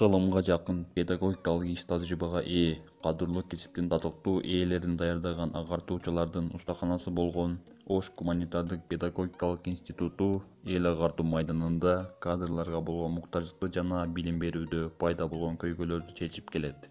Кылымга жакын педагогикалык иш тажрыйбага ээ, кадырлуу кесиптин татыктуу ээлерин даярдаган агартуучулардын устаканасы болгон Ош гуманитардык педагогикалык институту эл агартуу майданында кадрларга болгон муктаждыкты жана билим берүүдө пайда болгон көйгөйлөрдү чечип келет.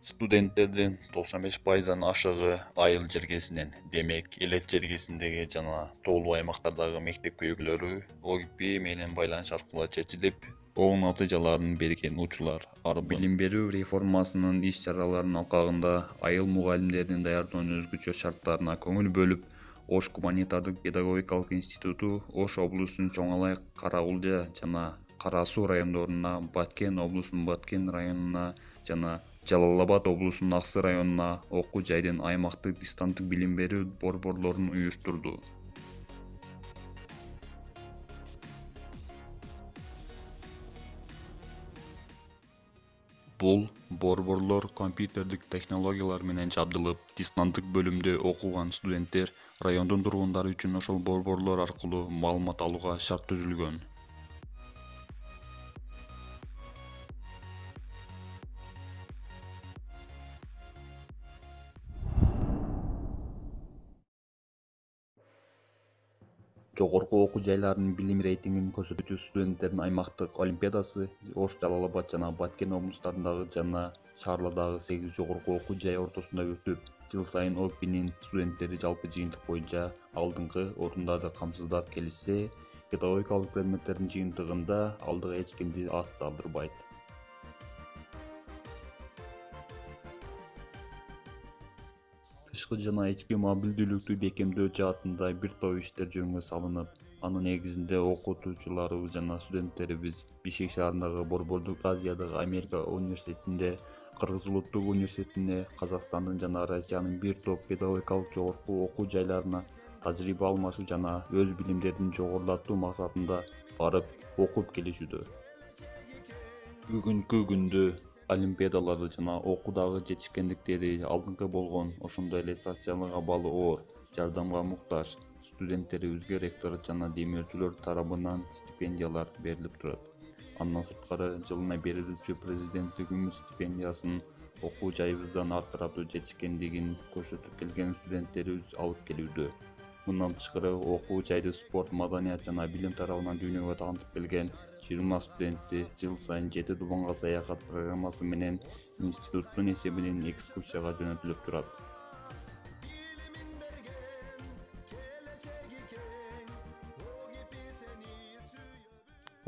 Студенттердин 95%дан ашыгы айыл жергесинен, демек элет жергесиндеги жана тоолуу аймактардагы мектеп көйгөйлөрү ОГП менен байланыш аркылуу чечилип, оң натыйжаларын берген учурлар арбын. Билим берүү реформасынын иш-чараларынын алкагында айыл мугалимдерин даярдоонун өзгөчө шарттарына көңүл бөлүп, Ош гуманитардык педагогикалык институту Ош облусунун Чоң-Алай, Кара-Кулжа жана Кара-Суу райондоруна, Баткен облусунун Баткен районуна жана Жалал-Абад облусунун Аксы районуна окуу жайдын аймактык дистанттык билим берүү борборлорун уюштурду. Бул борборлор компьютердик технологиялар менен жабдылып, дистанттык бөлүмдө окуган студенттер райондун тургундары үчүн ошол борборлор аркылуу маалымат алууга шарт түзүлгөн. Жогорку окуу жайларынын билим рейтингин көрсөтүүчү студенттердин аймактык олимпиадасы Ош, Жалал-Абад жана Баткен облустарындагы жана шаарлардагы 8 жогорку окуу жай ортосунда өтүп, жыл сайын ОГПнин студенттери жалпы жыйынтык боюнча алдыңкы орундарды камсыздап келишсе, педагогикалык предметтердин жыйынтыгында алдыга эч кимди аз салдырбайт. Тышкы жана ички мобилдүүлүктү бекемдөө жаатында бир топ иштер жөнгө салынып, анын негизинде окутуучуларыбыз жана студенттерибиз Бишкек шаарындагы Борбордук Азиядагы Америка университетинде, Кыргыз улуттук университетине, Казакстандын жана Россиянын бир топ педагогикалык жогорку окуу жайларына тажрыйба алмашуу жана өз билимдерин жогорулатуу максатында барып окуп келишүүдө. Бүгүнкү күндө олимпиадаларды жана окуудагы жетишкендиктери алдыңкы болгон, ошондой эле социалдык абалы оор, жардамга муктаж студенттерибизге ректор жана демөөрчүлөр тарабынан стипендиялар берилип турат. Андан сырткары жылына берилүүчү президенттик үмүт стипендиясын окуу жайыбыздан арттыратуу жетишкендигин көрсөтүп келген студенттерибиз алып келүүдө. Мындан тышкары окуу жайды спорт, маданият жана билим тарабынан дүйнөгө таанытып келген 20 студентти жыл сайын 7 Дубанга саякат программасы менен институттун эсебинен экскурсияга жөнөтүлүп турат.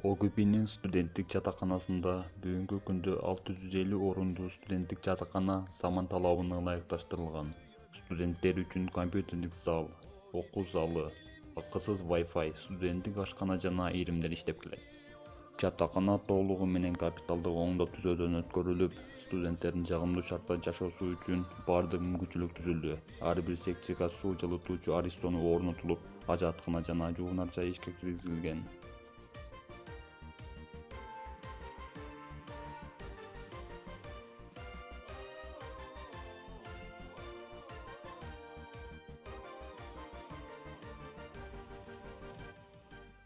ОГПнин студенттик жатаканасында бүгүнкү күндө 650 орундуу студенттик жатакана заман талабына ылайыкташтырылган. Студенттер үчүн компьютердик зал, окуу залы, акысыз Wi-Fi, студенттик ашкана жана иримдер иштеп келет. Жатакана толугу менен капиталдык оңдоо түзөөдөн өткөрүлүп, студенттердин жагымдуу шартта жашоосу үчүн баардык мүмкүнчүлүк түзүлдү. Ар бир секцияга суу жылытуучу аристону орнотулуп, ажааткана жана жуунар жай ишке киргизилген.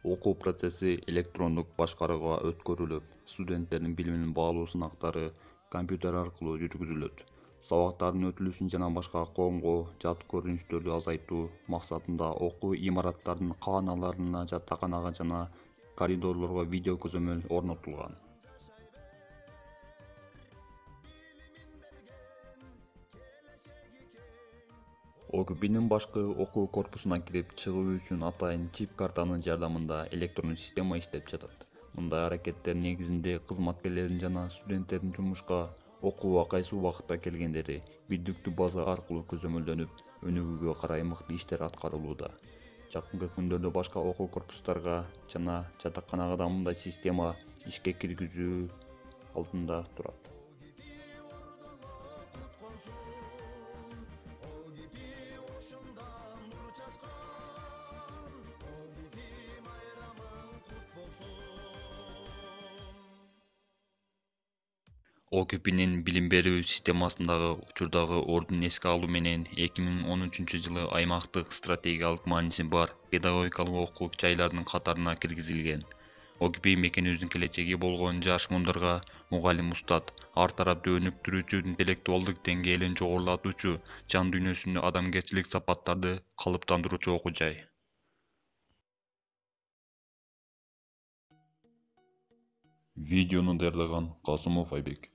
Окуу процесси электрондук башкарууга өткөрүлүп, студенттердин билимин баалуу сынактары компьютер аркылуу жүргүзүлөт. Сабактардын өтүлүшүн жана башка коомго жат көрүнүштөрдү азайтуу максатында окуу имараттарынын кааналарына, жатаканага жана коридорлорго видео көзөмөл орнотулган. ОГПнин башкы окуу корпусуна кирип чыгуу үчүн атайын чип картанын жардамында электрондук система иштеп жатат. Мындай аракеттер негизинде кызматкерлердин жана студенттердин жумушка окууга кайсы убакытта келгендери бирдиктүү база аркылуу көзөмөлдөнүп, өнүгүүгө карай мыкты иштер аткарылууда. Жакынкы күндөрдө башка окуу корпустарга жана жатаканага да мындай система ишке киргизүү алдында турат. ОГПнин билим берүү системасындагы учурдагы ордун эске алуу менен 2013-жылы аймактык стратегиялык мааниси бар педагогикалык окуу жайлардын катарына киргизилген. Ogbi мекенибиздин келечеги болгон жаш мундарга мугалим устат, ар тарапты өнүктүрүүчү, интеллектуалдык деңгээлин жогорулатуучу, жан дүйнөсүндө адамгерчилик сапаттарды калыптандыруучу окуу жай. Видеону даярдаган Касымов Айбек.